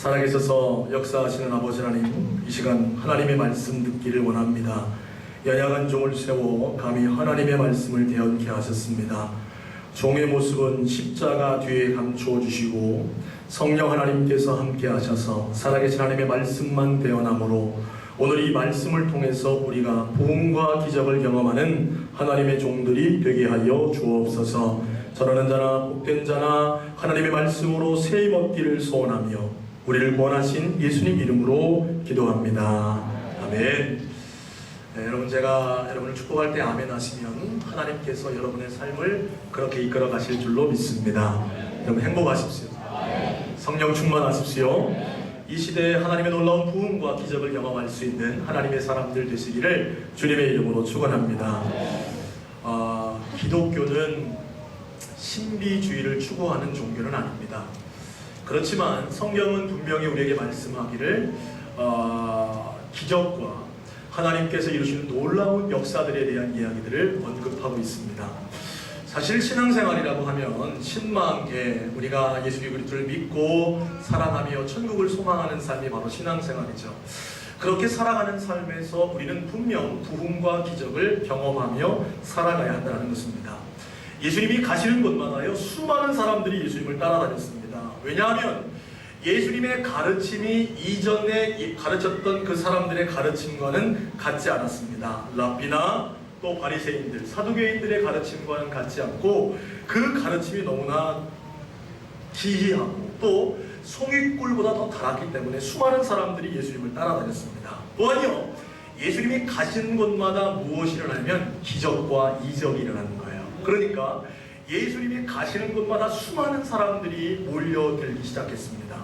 살아계셔서 역사하시는 아버지 하나님, 이 시간 하나님의 말씀 듣기를 원합니다. 연약한 종을 세워 감히 하나님의 말씀을 대언케 하셨습니다. 종의 모습은 십자가 뒤에 감추어 주시고 성령 하나님께서 함께 하셔서 살아계신 하나님의 말씀만 대언함으로 오늘 이 말씀을 통해서 우리가 부흥과 기적을 경험하는 하나님의 종들이 되게 하여 주옵소서. 저러는 자나 복된 자나 하나님의 말씀으로 새 얻기를 소원하며 우리를 구원하신 예수님 이름으로 기도합니다. 아멘. 네, 여러분, 제가 여러분을 축복할 때 아멘 하시면 하나님께서 여러분의 삶을 그렇게 이끌어 가실 줄로 믿습니다. 여러분 행복하십시오. 성령 충만하십시오. 이 시대에 하나님의 놀라운 부흥과 기적을 경험할 수 있는 하나님의 사람들 되시기를 주님의 이름으로 축원합니다. 기독교는 신비주의를 추구하는 종교는 아닙니다. 그렇지만 성경은 분명히 우리에게 말씀하기를 기적과 하나님께서 이루시는 놀라운 역사들에 대한 이야기들을 언급하고 있습니다. 사실 신앙생활이라고 하면 신망에 우리가 예수 그리스도를 믿고 사랑하며 천국을 소망하는 삶이 바로 신앙생활이죠. 그렇게 살아가는 삶에서 우리는 분명 부흥과 기적을 경험하며 살아가야 한다는 것입니다. 예수님이 가시는 곳마다요 수많은 사람들이 예수님을 따라다녔습니다. 왜냐하면 예수님의 가르침이 이전에 가르쳤던 그 사람들의 가르침과는 같지 않았습니다. 랍비나 또 바리새인들, 사두개인들의 가르침과는 같지 않고 그 가르침이 너무나 기이하고 또 송이꿀보다 더 달았기 때문에 수많은 사람들이 예수님을 따라다녔습니다. 또한요, 예수님이 가시는 곳마다 무엇이 일어나면 기적과 이적이 일어나는 거예요. 그러니까 예수님이 가시는 곳마다 수많은 사람들이 몰려들기 시작했습니다.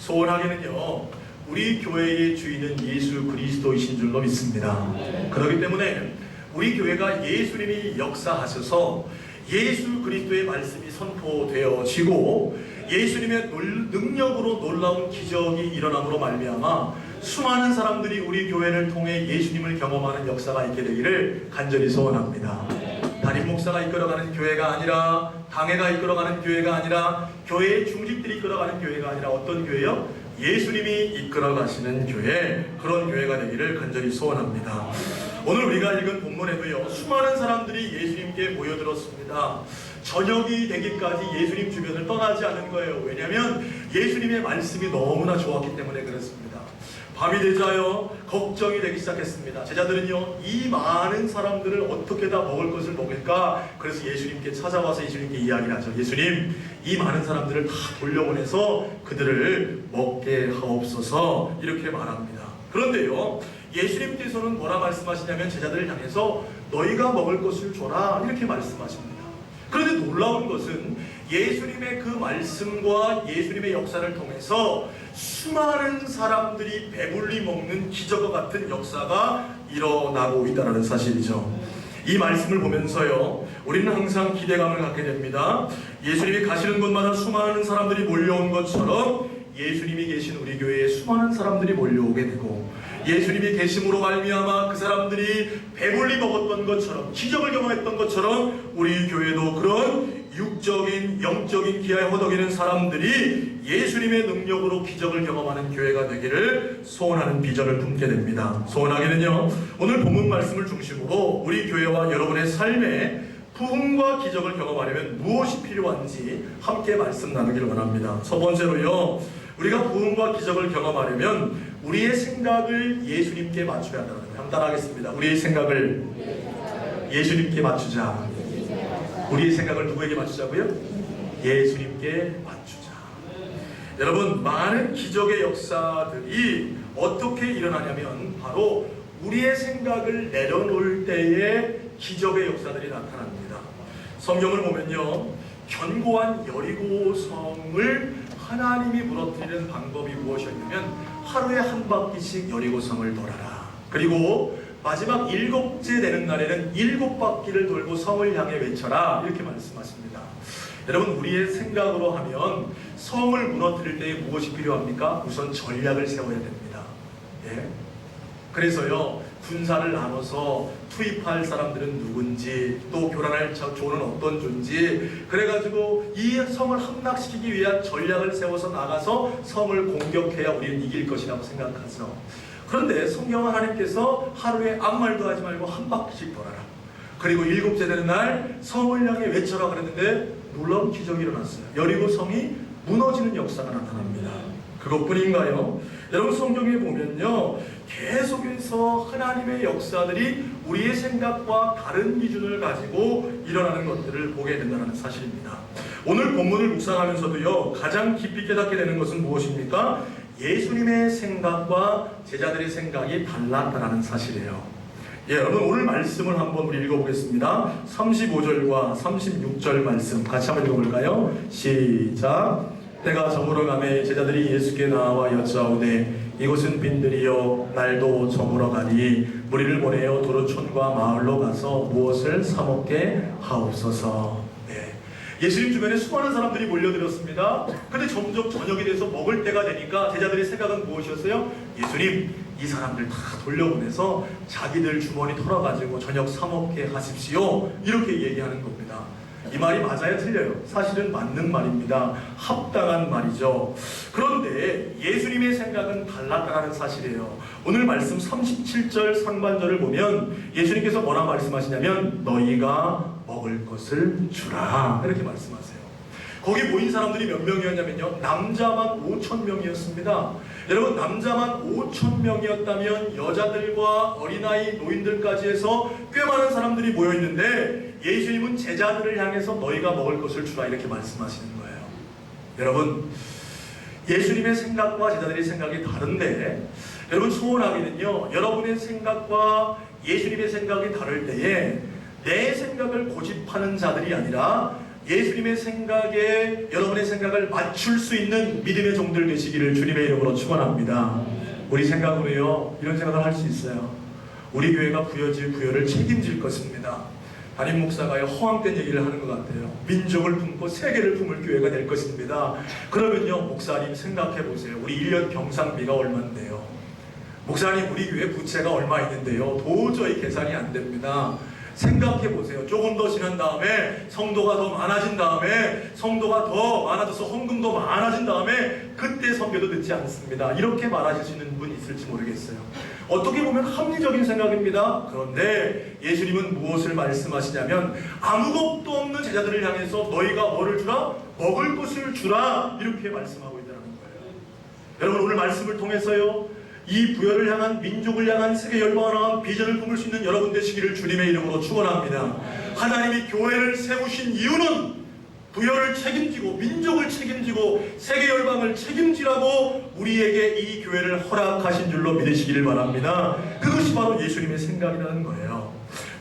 소원하게는요, 우리 교회의 주인은 예수 그리스도이신 줄로 믿습니다. 그렇기 때문에 우리 교회가 예수님이 역사하셔서 예수 그리스도의 말씀이 선포되어지고 예수님의 능력으로 놀라운 기적이 일어남으로 말미암아 수많은 사람들이 우리 교회를 통해 예수님을 경험하는 역사가 있게 되기를 간절히 소원합니다. 담임 목사가 이끌어가는 교회가 아니라, 당회가 이끌어가는 교회가 아니라, 교회의 중직들이 이끌어가는 교회가 아니라 어떤 교회요? 예수님이 이끌어가시는 교회, 그런 교회가 되기를 간절히 소원합니다. 오늘 우리가 읽은 본문에도요 수많은 사람들이 예수님께 모여들었습니다. 저녁이 되기까지 예수님 주변을 떠나지 않은 거예요. 왜냐하면 예수님의 말씀이 너무나 좋았기 때문에 그렇습니다. 밤이 되자요 걱정이 되기 시작했습니다. 제자들은요 이 많은 사람들을 어떻게 다 먹을 것을 먹을까? 그래서 예수님께 찾아와서 예수님께 이야기를 하죠. 예수님, 이 많은 사람들을 다 돌려보내서 그들을 먹게 하옵소서, 이렇게 말합니다. 그런데요 예수님께서는 뭐라 말씀하시냐면 제자들을 향해서 너희가 먹을 것을 줘라, 이렇게 말씀하십니다. 그런데 놀라운 것은 예수님의 그 말씀과 예수님의 역사를 통해서 수많은 사람들이 배불리 먹는 기적과 같은 역사가 일어나고 있다는 사실이죠. 이 말씀을 보면서요 우리는 항상 기대감을 갖게 됩니다. 예수님이 가시는 곳마다 수많은 사람들이 몰려온 것처럼 예수님이 계신 우리 교회에 수많은 사람들이 몰려오게 되고, 예수님이 계심으로 말미암아 그 사람들이 배불리 먹었던 것처럼, 기적을 경험했던 것처럼 우리 교회도 그런 육적인 영적인 기아에 허덕이는 사람들이 예수님의 능력으로 기적을 경험하는 교회가 되기를 소원하는 비전을 품게 됩니다. 소원하기는요 오늘 본문 말씀을 중심으로 우리 교회와 여러분의 삶에 부흥과 기적을 경험하려면 무엇이 필요한지 함께 말씀 나누기를 원합니다. 첫 번째로요, 우리가 부흥과 기적을 경험하려면 우리의 생각을 예수님께 맞춰야 한다는 거예요. 한번 따라하겠습니다. 우리의 생각을 예수님께 맞추자. 우리의 생각을 누구에게 맞추자고요? 예수님께 맞추자. 여러분, 많은 기적의 역사들이 어떻게 일어나냐면 바로 우리의 생각을 내려놓을 때에 기적의 역사들이 나타납니다. 성경을 보면요 견고한 여리고성을 하나님이 무너뜨리는 방법이 무엇이었냐면 하루에 한 바퀴씩 여리고성을 돌아라. 그리고 마지막 7째 되는 날에는 7바퀴를 돌고 성을 향해 외쳐라, 이렇게 말씀하십니다. 여러분, 우리의 생각으로 하면 성을 무너뜨릴 때에 무엇이 필요합니까? 우선 전략을 세워야 됩니다. 예? 그래서요, 군사를 나눠서 투입할 사람들은 누군지, 또 교란할 조는 어떤 존지, 그래가지고 이 성을 함락시키기 위한 전략을 세워서 나가서 성을 공격해야 우리는 이길 것이라고 생각하죠. 그런데 성경 하나님께서 하루에 아무 말도 하지 말고 한 바퀴씩 돌아라. 그리고 일곱째 되는 날 성을 향해 외쳐라 그랬는데 놀라운 기적이 일어났어요. 여리고 성이 무너지는 역사가 나타납니다. 그것뿐인가요? 여러분, 성경에 보면요, 계속해서 하나님의 역사들이 우리의 생각과 다른 기준을 가지고 일어나는 것들을 보게 된다는 사실입니다. 오늘 본문을 묵상하면서도요, 가장 깊이 깨닫게 되는 것은 무엇입니까? 예수님의 생각과 제자들의 생각이 달랐다는 사실이에요. 여러분, 오늘 말씀을 한번 우리 읽어보겠습니다. 35절과 36절 말씀 같이 한번 읽어볼까요? 시작. 때가 저물어 가매 제자들이 예수께 나와 여짜오되 이곳은 빈들이요 날도 저물어 가니 무리를 보내어 도로촌과 마을로 가서 무엇을 사 먹게 하옵소서. 예수님 주변에 수많은 사람들이 몰려들었습니다. 근데 점점 저녁이 돼서 먹을 때가 되니까 제자들의 생각은 무엇이었어요? 예수님, 이 사람들 다 돌려보내서 자기들 주머니 털어가지고 저녁 사 먹게 하십시오. 이렇게 얘기하는 겁니다. 이 말이 맞아요? 틀려요? 사실은 맞는 말입니다. 합당한 말이죠. 그런데 예수님의 생각은 달랐다는 사실이에요. 오늘 말씀 37절 상반절을 보면 예수님께서 뭐라 말씀하시냐면 너희가 먹을 것을 주라 이렇게 말씀하세요. 거기 모인 사람들이 몇 명이었냐면요, 남자만 5,000명이었습니다. 여러분, 남자만 5,000명이었다면 여자들과 어린아이, 노인들까지 해서 꽤 많은 사람들이 모여있는데 예수님은 제자들을 향해서 너희가 먹을 것을 주라 이렇게 말씀하시는 거예요. 여러분, 예수님의 생각과 제자들의 생각이 다른데, 여러분, 소원하기는요, 여러분의 생각과 예수님의 생각이 다를 때에 내 생각을 고집하는 자들이 아니라 예수님의 생각에 여러분의 생각을 맞출 수 있는 믿음의 종들 되시기를 주님의 이름으로 축원합니다. 우리 생각으로요, 이런 생각을 할 수 있어요. 우리 교회가 부여질 부여를 책임질 것입니다. 담임 목사가 허황된 얘기를 하는 것 같아요. 민족을 품고 세계를 품을 교회가 될 것입니다. 그러면요, 목사님 생각해 보세요. 우리 1년 경상비가 얼마인데요? 목사님, 우리 교회 부채가 얼마 있는데요? 도저히 계산이 안 됩니다. 생각해 보세요. 조금 더 지난 다음에 성도가 더 많아진 다음에 성도가 더 많아져서 헌금도 많아진 다음에 그때 선교도 듣지 않습니다. 이렇게 말하실 수 있는 분 있을지 모르겠어요. 어떻게 보면 합리적인 생각입니다. 그런데 예수님은 무엇을 말씀하시냐면 아무것도 없는 제자들을 향해서 너희가 뭐를 주라? 먹을 것을 주라 이렇게 말씀하고 있다는 거예요. 여러분, 오늘 말씀을 통해서요, 이 부여를 향한, 민족을 향한, 세계 열방을 향한 비전을 품을 수 있는 여러분 되시기를 주님의 이름으로 축원합니다. 하나님이 교회를 세우신 이유는 부여를 책임지고 민족을 책임지고 세계 열방을 책임지라고 우리에게 이 교회를 허락하신 줄로 믿으시기를 바랍니다. 그것이 바로 예수님의 생각이라는 거예요.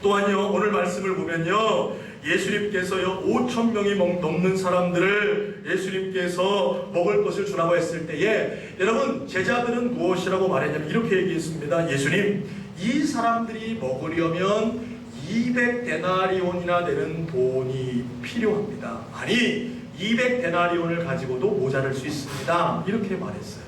또한요, 오늘 말씀을 보면요, 예수님께서요 5,000명이 넘는 사람들을 예수님께서 먹을 것을 주라고 했을 때에 여러분, 제자들은 무엇이라고 말했냐면 이렇게 얘기했습니다. 예수님, 이 사람들이 먹으려면 200데나리온이나 되는 돈이 필요합니다. 아니, 200데나리온을 가지고도 모자랄 수 있습니다. 이렇게 말했어요.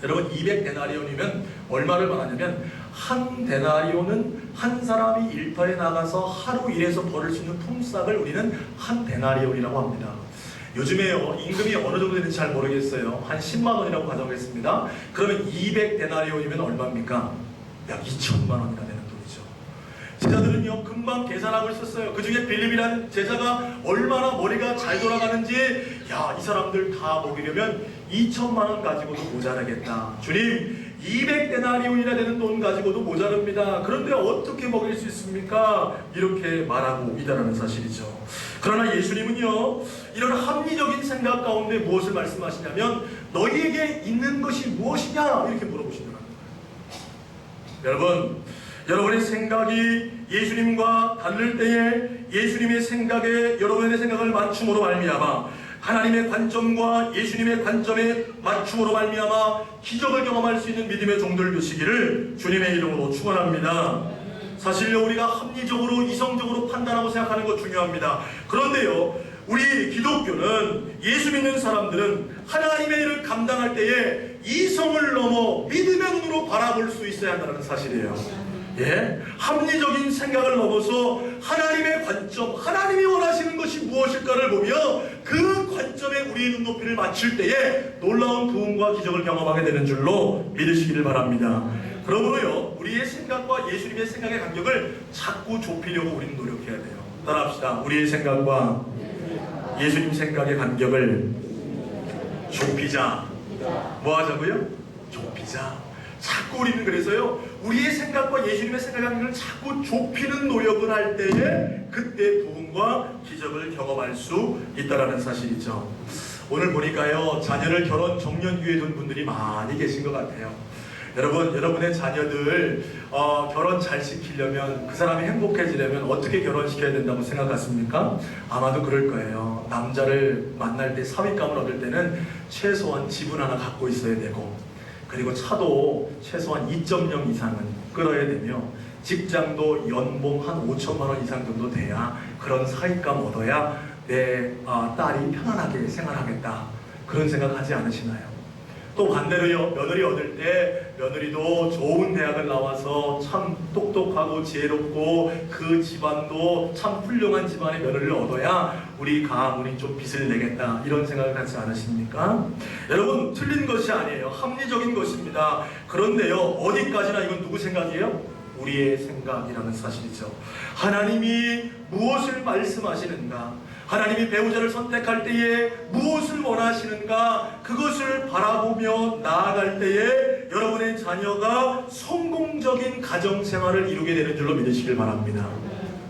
여러분, 200데나리온이면 얼마를 말하냐면 한 데나리온은 한 사람이 일터에 나가서 하루 일해서 벌을 수 있는 품삯을 우리는 한 데나리온이라고 합니다. 요즘에요, 임금이 어느 정도 되는지 잘 모르겠어요. 한 10만 원이라고 가정했습니다. 그러면 200데나리온이면 얼마입니까? 약 2천만 원이나 되는 돈이죠. 제자들은요, 금방 계산하고 있었어요. 그 중에 빌립이라는 제자가 얼마나 머리가 잘 돌아가는지, 야, 이 사람들 다 먹이려면 2천만 원 가지고도 모자라겠다. 주님, 200데나리온이나 되는 돈 가지고도 모자랍니다. 그런데 어떻게 먹일 수 있습니까? 이렇게 말하고 있다는 사실이죠. 그러나 예수님은요, 이런 합리적인 생각 가운데 무엇을 말씀하시냐면 너희에게 있는 것이 무엇이냐? 이렇게 물어보신다는 거예요. 여러분, 여러분의 생각이 예수님과 다를 때에 예수님의 생각에 여러분의 생각을 맞춤으로 말미암아 하나님의 관점과 예수님의 관점에 맞춤으로 말미암아 기적을 경험할 수 있는 믿음의 종들 되시기를 주님의 이름으로 축원합니다. 사실요, 우리가 합리적으로 이성적으로 판단하고 생각하는 것 중요합니다. 그런데요, 우리 기독교는, 예수 믿는 사람들은 하나님의 일을 감당할 때에 이성을 넘어 믿음의 눈으로 바라볼 수 있어야 한다는 사실이에요. 예? 합리적인 생각을 넘어서 하나님의 관점, 하나님이 원하시는 것이 무엇일까를 보며 그 관점에 우리의 눈높이를 맞출 때에 놀라운 부흥과 기적을 경험하게 되는 줄로 믿으시기를 바랍니다. 그러므로요, 우리의 생각과 예수님의 생각의 간격을 자꾸 좁히려고 우리는 노력해야 돼요. 따라합시다. 우리의 생각과 예수님 생각의 간격을 좁히자. 뭐 하자고요? 좁히자. 자꾸 우리는 그래서요, 우리의 생각과 예수님의 생각의 간격을 자꾸 좁히는 노력을 할 때에 그때 부흥과 기적을 경험할 수 있다는 사실이죠. 오늘 보니까요, 자녀를 결혼 정년기에 둔 분들이 많이 계신 것 같아요. 여러분의 자녀들 결혼 잘 시키려면, 그 사람이 행복해지려면 어떻게 결혼시켜야 된다고 생각하십니까? 아마도 그럴 거예요. 남자를 만날 때, 사윗감을 얻을 때는 최소한 집을 하나 갖고 있어야 되고, 그리고 차도 최소한 2.0 이상은 끌어야 되며, 직장도 연봉 한 5천만 원 이상 정도 돼야, 그런 사윗감 얻어야 내 딸이 편안하게 생활하겠다, 그런 생각하지 않으시나요? 또 반대로요, 며느리 얻을 때 며느리도 좋은 대학을 나와서 참 똑똑하고 지혜롭고 그 집안도 참 훌륭한 집안의 며느리를 얻어야 우리 가문이 좀 빚을 내겠다, 이런 생각을 하지 않으십니까? 여러분, 틀린 것이 아니에요. 합리적인 것입니다. 그런데요, 어디까지나 이건 누구 생각이에요? 우리의 생각이라는 사실이죠. 하나님이 무엇을 말씀하시는가, 하나님이 배우자를 선택할 때에 무엇을 원하시는가, 그것을 바라보며 나아갈 때에 여러분의 자녀가 성공적인 가정생활을 이루게 되는 줄로 믿으시길 바랍니다.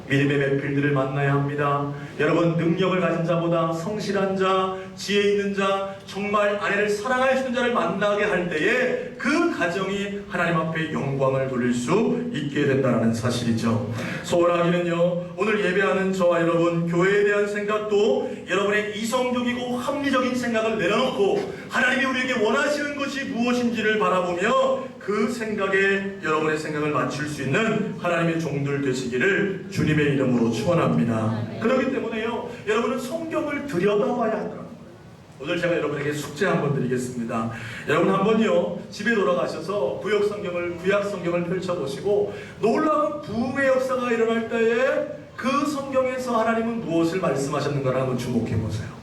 믿음의 맵필들을 만나야 합니다. 여러분, 능력을 가진 자보다 성실한 자, 지혜 있는 자, 정말 아내를 사랑할 수 있는 자를 만나게 할 때에 그 가정이 하나님 앞에 영광을 돌릴 수 있게 된다는 사실이죠. 소원하기는요, 오늘 예배하는 저와 여러분, 교회에 대한 생각도 여러분의 이성적이고 합리적인 생각을 내려놓고 하나님이 우리에게 원하시는 것이 무엇인지를 바라보며 그 생각에 여러분의 생각을 맞출 수 있는 하나님의 종들 되시기를 주님의 이름으로 축원합니다. 그렇기 때문에요, 여러분은 성경을 들여다봐야 한다는 거예요. 오늘 제가 여러분에게 숙제 한번 드리겠습니다. 여러분 한번요, 집에 돌아가셔서 구약 성경을 펼쳐보시고 놀라운 부흥의 역사가 일어날 때에 그 성경에서 하나님은 무엇을 말씀하셨는가를 한번 주목해보세요.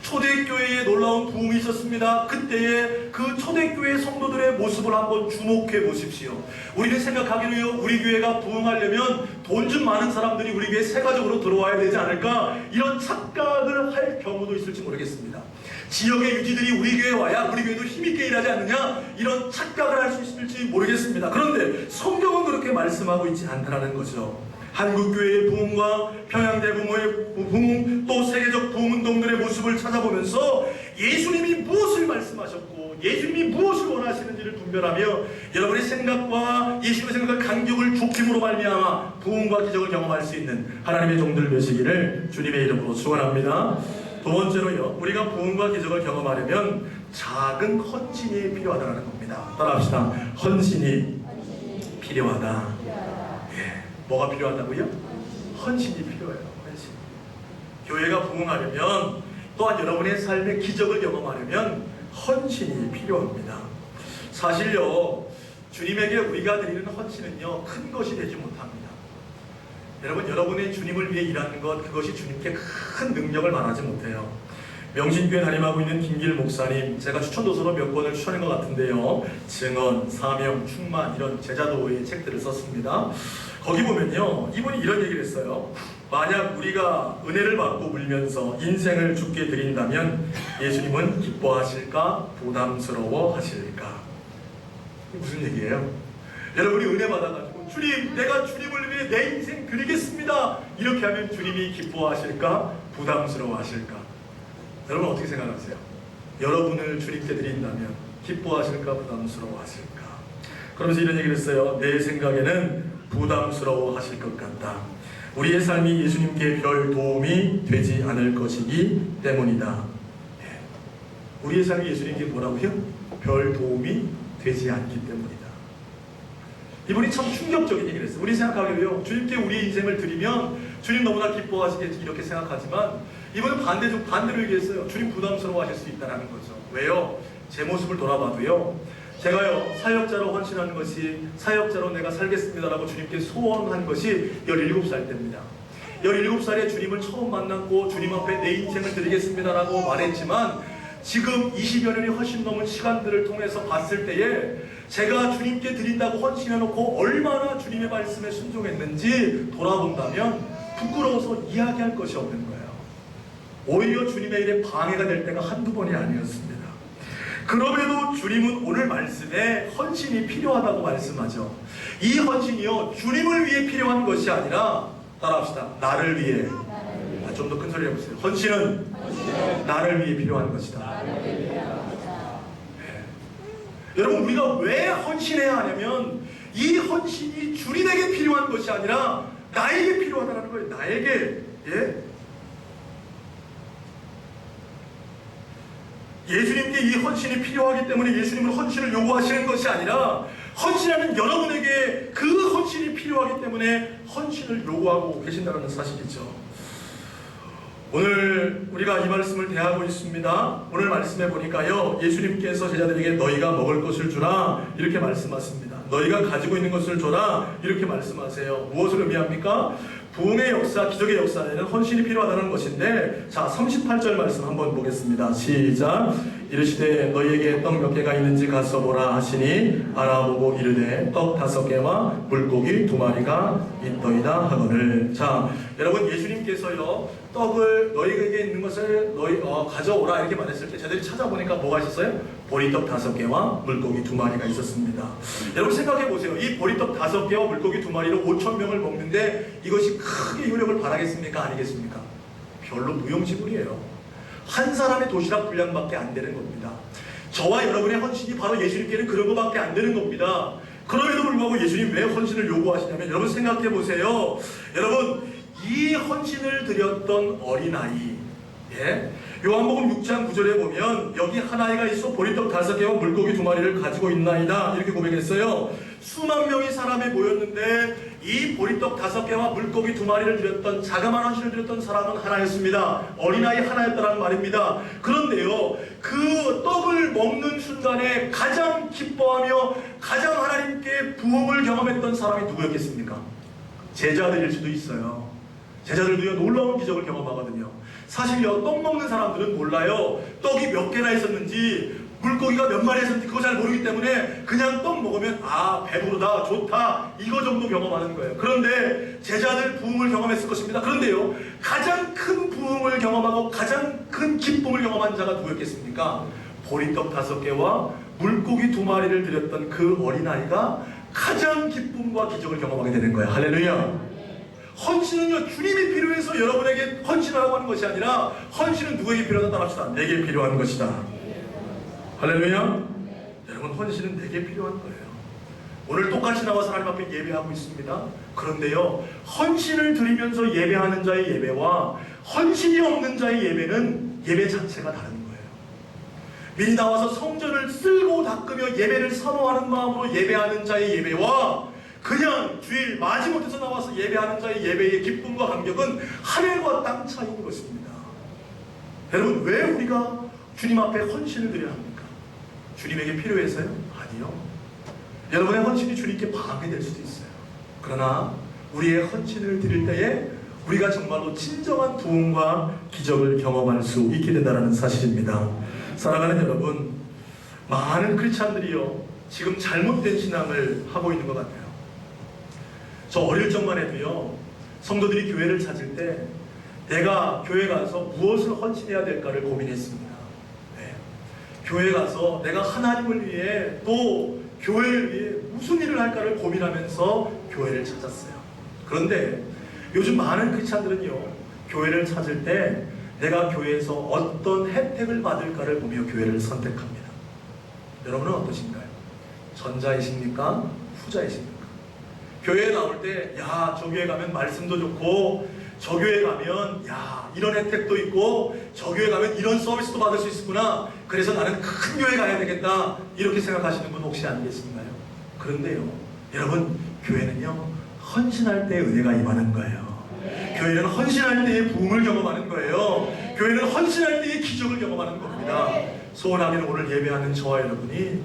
초대교회에 놀라운 부흥이 있었습니다. 그때에 그 초대교회 성도들의 모습을 한번 주목해 보십시오. 우리는 생각하기로요, 우리 교회가 부흥하려면 돈 좀 많은 사람들이 우리 교회에 세가적으로 들어와야 되지 않을까, 이런 착각을 할 경우도 있을지 모르겠습니다. 지역의 유지들이 우리 교회에 와야 우리 교회도 힘있게 일하지 않느냐, 이런 착각을 할 수 있을지 모르겠습니다. 그런데 성경은 그렇게 말씀하고 있지 않다는 거죠. 한국교회의 부흥과 평양대부모의 부흥, 또 세계적 부흥운동들의 모습을 찾아보면서 예수님이 무엇을 말씀하셨고 예수님이 무엇을 원하시는지를 분별하며 여러분의 생각과 예수님의 생각과 간격을 좁힘으로 말미암아 부흥과 기적을 경험할 수 있는 하나님의 종들 되시기를 주님의 이름으로 축원합니다. 두 번째로요, 우리가 부흥과 기적을 경험하려면 작은 헌신이 필요하다는 겁니다. 따라합시다. 헌신이 필요하다. 뭐가 필요하다고요? 헌신이 필요해요. 헌신. 교회가 부흥하려면, 또한 여러분의 삶의 기적을 경험하려면 헌신이 필요합니다. 사실요, 주님에게 우리가 드리는 헌신은요, 큰 것이 되지 못합니다. 여러분의 주님을 위해 일하는 것, 그것이 주님께 큰 능력을 말하지 못해요. 명신교회 담임하고 있는 김길 목사님, 제가 추천도서로 몇 권을 추천한 것 같은데요, 증언, 사명, 충만, 이런 제자도의 책들을 썼습니다. 거기 보면요, 이분이 이런 얘기를 했어요. 만약 우리가 은혜를 받고 울면서 인생을 주께 드린다면 예수님은 기뻐하실까, 부담스러워 하실까? 이게 무슨 얘기예요? 여러분이 은혜 받아가지고 주님, 내가 주님을 위해 내 인생 드리겠습니다, 이렇게 하면 주님이 기뻐하실까, 부담스러워 하실까? 여러분 어떻게 생각하세요? 여러분을 주님께 드린다면 기뻐하실까, 부담스러워 하실까? 그러면서 이런 얘기를 했어요. 내 생각에는 부담스러워 하실 것 같다. 우리의 삶이 예수님께 별 도움이 되지 않을 것이기 때문이다. 우리의 삶이 예수님께 뭐라고요? 별 도움이 되지 않기 때문이다. 이분이 참 충격적인 얘기를 했어요. 우리 생각하기로요, 주님께 우리의 인생을 드리면 주님 너무나 기뻐하시겠지, 이렇게 생각하지만 이분은 반대로 얘기했어요. 주님 부담스러워 하실 수 있다는 거죠. 왜요? 제 모습을 돌아봐도요, 제가요 사역자로 헌신하는 것이, 사역자로 내가 살겠습니다라고 주님께 소원한 것이 17살 때입니다. 17살에 주님을 처음 만났고 주님 앞에 내 인생을 드리겠습니다라고 말했지만, 지금 20여 년이 훨씬 넘은 시간들을 통해서 봤을 때에 제가 주님께 드린다고 헌신해놓고 얼마나 주님의 말씀에 순종했는지 돌아본다면 부끄러워서 이야기할 것이 없는 거예요. 오히려 주님의 일에 방해가 될 때가 한두 번이 아니었습니다. 그럼에도 주님은 오늘 말씀에 헌신이 필요하다고 말씀하죠. 이 헌신이요, 주님을 위해 필요한 것이 아니라, 따라합시다, 나를 위해. 좀 더 큰 소리 해보세요. 헌신은 나를 위해 필요한 것이다. 네. 여러분, 우리가 왜 헌신해야 하냐면 이 헌신이 주님에게 필요한 것이 아니라 나에게 필요하다는 거예요. 나에게. 예수님께 이 헌신이 필요하기 때문에 예수님은 헌신을 요구하시는 것이 아니라, 헌신하는 여러분에게 그 헌신이 필요하기 때문에 헌신을 요구하고 계신다는 사실이죠. 오늘 우리가 이 말씀을 대하고 있습니다. 오늘 말씀해 보니까요, 예수님께서 제자들에게 너희가 먹을 것을 주라 이렇게 말씀하십니다. 너희가 가지고 있는 것을 줘라 이렇게 말씀하세요. 무엇을 의미합니까? 부흥의 역사, 기적의 역사에는 헌신이 필요하다는 것인데, 자 38절 말씀 한번 보겠습니다. 시작. 이르시되 너희에게 떡 몇 개가 있는지 가서 보라 하시니 알아보고 이르되 떡 5개와 물고기 2마리가 있더이다 하거늘. 자 여러분, 예수님께서요 떡을 너희에게 있는 것을 가져오라 이렇게 말했을 때 저희들이 찾아보니까 뭐가 있었어요? 보리떡 5개와 물고기 2마리가 있었습니다. 여러분 생각해 보세요. 이 보리떡 5개와 물고기 2마리로 5,000명을 먹는데 이것이 크게 효력을 발하겠습니까? 아니겠습니까? 별로 무용지물이에요. 한 사람의 도시락 분량밖에 안 되는 겁니다. 저와 여러분의 헌신이 바로 예수님께는 그런 것밖에 안 되는 겁니다. 그럼에도 불구하고 예수님 왜 헌신을 요구하시냐면, 여러분 생각해 보세요. 여러분, 이 헌신을 드렸던 어린아이, 요한복음 6장 9절에 보면 여기 한 아이가 있어 보리떡 5개와 물고기 2마리를 가지고 있나이다 이렇게 고백했어요. 수만 명이 사람이 모였는데 이 보리떡 5개와 물고기 2마리를 드렸던, 자그마한 헌신을 드렸던 사람은 하나였습니다. 어린아이 하나였다는 말입니다. 그런데요, 그 떡을 먹는 순간에 가장 기뻐하며 가장 하나님께 부흥을 경험했던 사람이 누구였겠습니까? 제자들일 수도 있어요. 제자들도요 놀라운 기적을 경험하거든요. 사실요, 떡 먹는 사람들은 몰라요. 떡이 몇 개나 있었는지, 물고기가 몇 마리 있었는지 그거 잘 모르기 때문에 그냥 떡 먹으면 아 배부르다, 좋다, 이거 정도 경험하는 거예요. 그런데 제자들 부흥을 경험했을 것입니다. 그런데요, 가장 큰 부흥을 경험하고 가장 큰 기쁨을 경험한 자가 누구였겠습니까? 보리떡 5개와 물고기 2마리를 드렸던 그 어린아이가 가장 기쁨과 기적을 경험하게 되는 거예요. 할렐루야. 헌신은요, 주님이 필요해서 여러분에게 헌신하라고 하는 것이 아니라, 헌신은 누구에게 필요하다 따라합시다. 내게 필요한 것이다. 할렐루야. 여러분, 헌신은 내게 필요한 거예요. 오늘 똑같이 나와서 하나님 앞에 예배하고 있습니다. 그런데요, 헌신을 드리면서 예배하는 자의 예배와 헌신이 없는 자의 예배는 예배 자체가 다른 거예요. 미리 나와서 성전을 쓸고 닦으며 예배를 선호하는 마음으로 예배하는 자의 예배와 그냥 주일 마지못해서 나와서 예배하는 자의 예배의 기쁨과 감격은 하늘과 땅 차이인 것입니다. 여러분, 왜 우리가 주님 앞에 헌신을 드려야 합니까? 주님에게 필요해서요? 아니요. 여러분의 헌신이 주님께 방해될 수도 있어요. 그러나 우리의 헌신을 드릴 때에 우리가 정말로 진정한 부흥과 기적을 경험할 수 있게 된다는 사실입니다. 사랑하는 여러분, 많은 크리스찬들이요 지금 잘못된 신앙을 하고 있는 것 같아요. 저 어릴 적만 해도요, 성도들이 교회를 찾을 때 내가 교회 가서 무엇을 헌신해야 될까를 고민했습니다. 교회 가서 내가 하나님을 위해 또 교회를 위해 무슨 일을 할까를 고민하면서 교회를 찾았어요. 그런데 요즘 많은 크리스찬들은요, 교회를 찾을 때 내가 교회에서 어떤 혜택을 받을까를 보며 교회를 선택합니다. 여러분은 어떠신가요? 전자이십니까? 후자이십니까? 교회에 나올 때, 야, 저 교회 가면 말씀도 좋고, 저 교회 가면, 야, 이런 혜택도 있고, 저 교회 가면 이런 서비스도 받을 수 있구나, 그래서 나는 큰 교회 가야 되겠다, 이렇게 생각하시는 분 혹시 안 계신가요? 그런데요, 여러분, 교회는요, 헌신할 때 은혜가 임하는 거예요. 교회는 헌신할 때의 부흥을 경험하는 거예요. 교회는 헌신할 때의 기적을 경험하는 겁니다. 소원하기는 오늘 예배하는 저와 여러분이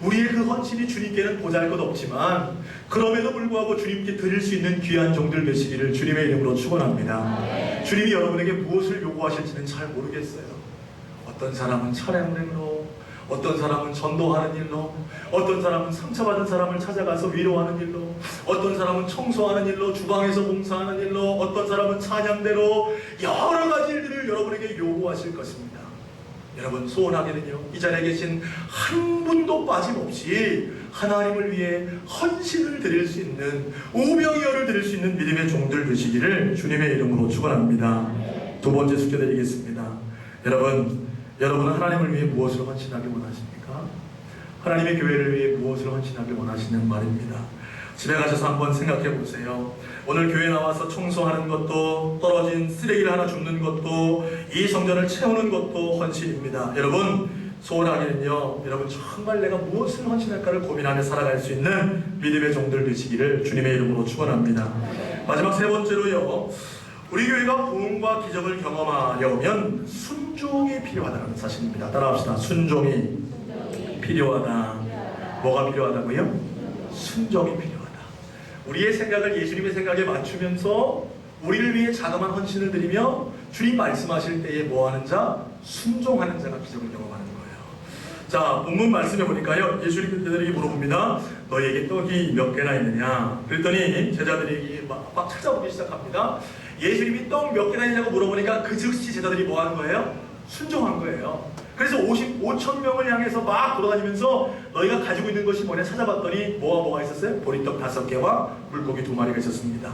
우리의 그 헌신이 주님께는 보잘것없지만 그럼에도 불구하고 주님께 드릴 수 있는 귀한 종들 되시기를 주님의 이름으로 축원합니다. 주님이 여러분에게 무엇을 요구하실지는 잘 모르겠어요. 어떤 사람은 찬양으로, 어떤 사람은 전도하는 일로, 어떤 사람은 상처받은 사람을 찾아가서 위로하는 일로, 어떤 사람은 청소하는 일로, 주방에서 봉사하는 일로, 어떤 사람은 찬양대로 여러 가지 일들을 여러분에게 요구하실 것입니다. 여러분 소원하기는요, 이 자리에 계신 한 분도 빠짐없이 하나님을 위해 헌신을 드릴 수 있는, 오병이어를 드릴 수 있는 믿음의 종들 되시기를 주님의 이름으로 축원합니다. 두 번째 숙제드리겠습니다. 여러분은 하나님을 위해 무엇을 헌신하기 원하십니까? 하나님의 교회를 위해 무엇을 헌신하기 원하시는 말입니다. 집에 가셔서 한번 생각해 보세요. 오늘 교회 나와서 청소하는 것도, 떨어진 쓰레기를 하나 줍는 것도, 이 성전을 채우는 것도 헌신입니다. 여러분 소원하기는요, 여러분 정말 내가 무엇을 헌신할까를 고민하며 살아갈 수 있는 믿음의 종들 되시기를 주님의 이름으로 축원합니다. 마지막 세 번째로요, 우리 교회가 부흥과 기적을 경험하려면 순종이 필요하다는 사실입니다. 따라합시다. 순종이 필요하다. 뭐가 필요하다고요? 순종이 필요하다. 우리의 생각을 예수님의 생각에 맞추면서 우리를 위해 자그마한 헌신을 드리며 주님 말씀하실 때에 뭐하는 자? 순종하는 자가 기적을 경험하는 거예요. 자, 본문 말씀해 보니까요, 예수님께서 물어봅니다. 너에게 떡이 몇 개나 있느냐? 그랬더니 제자들이 막 찾아보기 시작합니다. 예수님이 떡 몇 개나 있냐고 물어보니까 그 즉시 제자들이 뭐 하는 거예요? 순종한 거예요. 그래서 5,000명을 향해서 막 돌아다니면서 너희가 가지고 있는 것이 뭐냐 찾아봤더니 뭐가 있었어요? 보리떡 5개와 물고기 2마리가 있었습니다.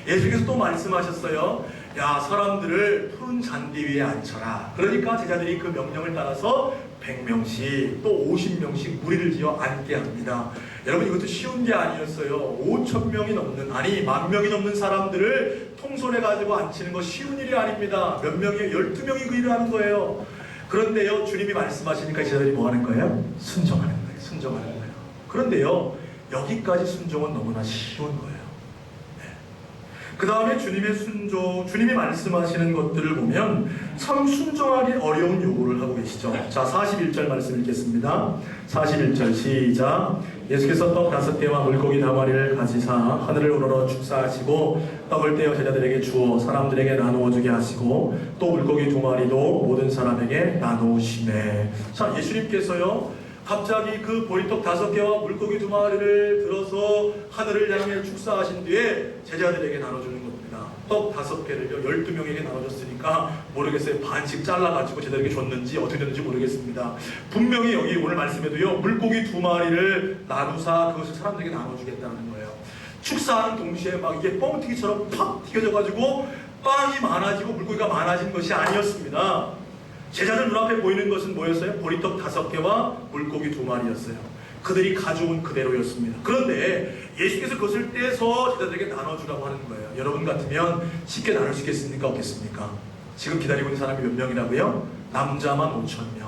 예수께서 또 말씀하셨어요. 야, 사람들을 푸른 잔디 위에 앉혀라. 그러니까 제자들이 그 명령을 따라서 100명씩 또 50명씩 무리를 지어 앉게 합니다. 여러분 이것도 쉬운 게 아니었어요. 5,000명이 넘는, 아니 10,000명이 넘는 사람들을 통솔해가지고 앉히는 거 쉬운 일이 아닙니다. 몇 명이에요? 12명이 그 일을 하는 거예요. 그런데요, 주님이 말씀하시니까 제자들이 뭐 하는 거예요? 순종하는 거예요. 순종하는 거예요. 그런데요, 여기까지 순종은 너무나 쉬운 거예요. 그 다음에 주님의 순종, 주님이 말씀하시는 것들을 보면 참 순종하기 어려운 요구를 하고 계시죠. 자, 41절 말씀 읽겠습니다. 41절 시작. 예수께서 떡 5개와 물고기 4마리를 가지사 하늘을 우러러 축사하시고 떡을 떼어 제자들에게 주어 사람들에게 나누어 주게 하시고 또 물고기 2마리도 모든 사람에게 나누시매. 자, 예수님께서요, 갑자기 그 보리떡 5개와 물고기 2마리를 들어서 하늘을 향해 축사하신 뒤에 제자들에게 나눠주는 겁니다. 떡 5개를요 12명에게 나눠줬으니까 모르겠어요. 반씩 잘라가지고 제자들에게 줬는지 어떻게 됐는지 모르겠습니다. 분명히 여기 오늘 말씀에도요, 물고기 2마리를 나누사 그것을 사람들에게 나눠주겠다는 거예요. 축사하는 동시에 막 이게 뻥튀기처럼 팍 튀겨져가지고 빵이 많아지고 물고기가 많아진 것이 아니었습니다. 제자들 눈앞에 보이는 것은 뭐였어요? 보리떡 5개와 물고기 2마리였어요. 그들이 가져온 그대로였습니다. 그런데 예수께서 그것을 떼서 제자들에게 나눠주라고 하는 거예요. 여러분 같으면 쉽게 나눌 수 있겠습니까? 없겠습니까? 지금 기다리고 있는 사람이 몇 명이라고요? 남자만 5,000명.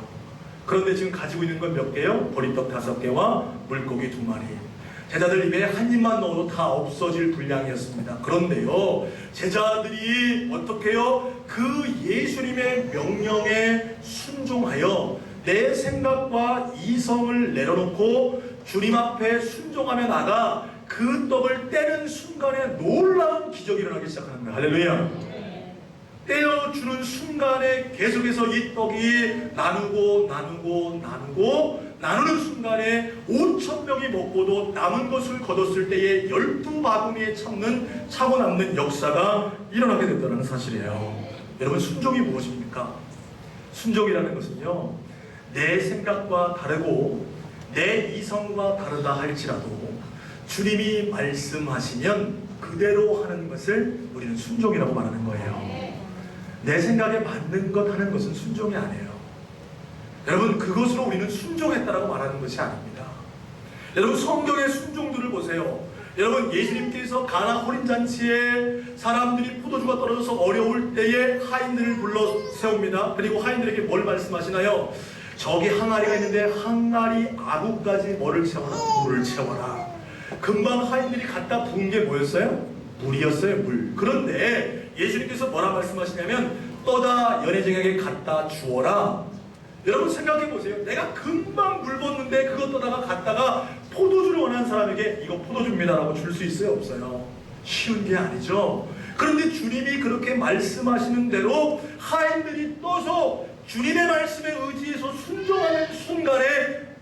그런데 지금 가지고 있는 건 몇 개요? 보리떡 5개와 물고기 2마리. 제자들 입에 한 입만 넣어도 다 없어질 분량이었습니다. 그런데요, 제자들이 어떻게 해요? 그 예수님의 명령에 순종하여 내 생각과 이성을 내려놓고 주님 앞에 순종하며 나가 그 떡을 떼는 순간에 놀라운 기적이 일어나기 시작하는 거예요. 할렐루야. 떼어주는 순간에 계속해서 이 떡이 나누는 순간에 5,000명이 먹고도 남은 것을 거뒀을 때에 12바구니에 차고 남는 역사가 일어나게 됐다는 사실이에요. 여러분, 순종이 무엇입니까? 순종이라는 것은요, 내 생각과 다르고 내 이성과 다르다 할지라도 주님이 말씀하시면 그대로 하는 것을 우리는 순종이라고 말하는 거예요. 내 생각에 맞는 것 하는 것은 순종이 아니에요. 여러분, 그것으로 우리는 순종했다라고 말하는 것이 아닙니다. 여러분, 성경의 순종들을 보세요. 여러분, 예수님께서 가나 혼인잔치에 사람들이 포도주가 떨어져서 어려울 때에 하인들을 불러 세웁니다. 그리고 하인들에게 뭘 말씀하시나요? 저기 항아리가 있는데 항아리 아구까지 뭐를 채워라? 물을 채워라. 금방 하인들이 갖다 부은 게 뭐였어요? 물이었어요, 물. 그런데 예수님께서 뭐라 말씀하시냐면 떠다 연회장에게 갖다 주어라. 여러분 생각해 보세요. 내가 금방 물 붓는데 그것 떠다가 갔다가 포도주를 원하는 사람에게 이거 포도주입니다라고 줄 수 있어요? 없어요? 쉬운 게 아니죠. 그런데 주님이 그렇게 말씀하시는 대로 하인들이 떠서 주님의 말씀에 의지해서 순종하는 순간에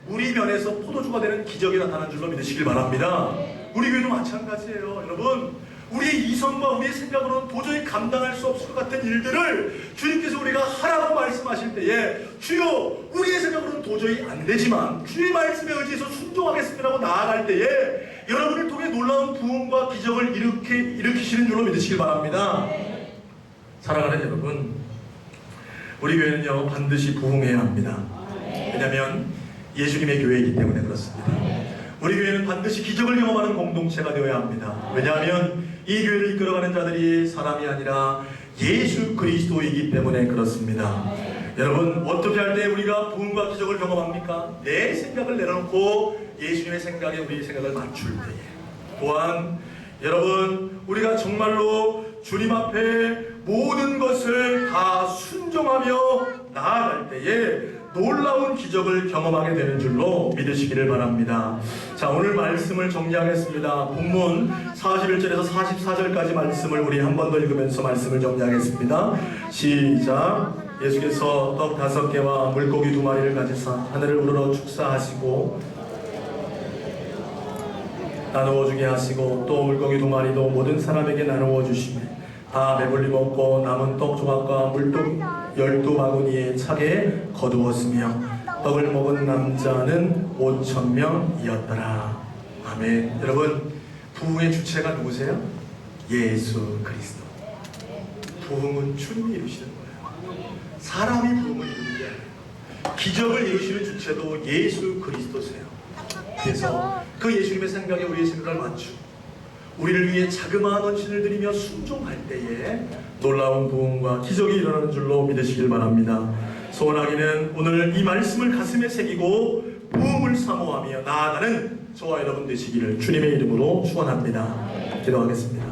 물이 변해서 포도주가 되는 기적이 나타난 줄로 믿으시길 바랍니다. 우리 교회도 마찬가지예요. 여러분, 우리의 이성과 우리의 생각으로는 도저히 감당할 수 없을 것 같은 일들을 주님께서 우리가 하라고 말씀하실 때에 주여 우리의 생각으로는 도저히 안 되지만 주의 말씀에 의지해서 순종하겠습니다라고 나아갈 때에 여러분을 통해 놀라운 부흥과 기적을 일으키시는 줄로 믿으시길 바랍니다. 사랑하는 여러분, 우리 교회는요 반드시 부흥해야 합니다. 왜냐하면 예수님의 교회이기 때문에 그렇습니다. 우리 교회는 반드시 기적을 경험하는 공동체가 되어야 합니다. 왜냐하면 이 교회를 이끌어가는 자들이 사람이 아니라 예수 그리스도이기 때문에 그렇습니다. 여러분, 어떻게 할 때 우리가 부흥과 기적을 경험합니까? 내 생각을 내려놓고 예수님의 생각에 우리의 생각을 맞출 때에, 또한 여러분 우리가 정말로 주님 앞에 모든 것을 다 순종하며 나아갈 때에 놀라운 기적을 경험하게 되는 줄로 믿으시기를 바랍니다. 자, 오늘 말씀을 정리하겠습니다. 본문 41절에서 44절까지 말씀을 우리 한 번 더 읽으면서 말씀을 정리하겠습니다. 시작. 예수께서 떡 5개와 물고기 2마리를 가지사 하늘을 우러러 축사하시고 나누어 주게 하시고 또 물고기 2마리도 모든 사람에게 나누어 주시며 다 배불리 먹고 남은 떡 조각과 물떡 12바구니에 차게 거두었으며 떡을 먹은 남자는 5,000명이었더라. 아멘. 여러분, 부흥의 주체가 누구세요? 예수 그리스도. 부흥은 주님이 이루시는 거예요. 사람이 부흥을 이루는 게 아니에요. 기적을 이루시는 주체도 예수 그리스도세요. 그래서 그 예수님의 생각에 우리의 생각을 맞추고 우리를 위해 자그마한 헌신을 드리며 순종할 때에 놀라운 부흥과 기적이 일어나는 줄로 믿으시길 바랍니다. 소원하기는 오늘 이 말씀을 가슴에 새기고 부흥을 사모하며 나아가는 저와 여러분 되시기를 주님의 이름으로 축원합니다. 기도하겠습니다.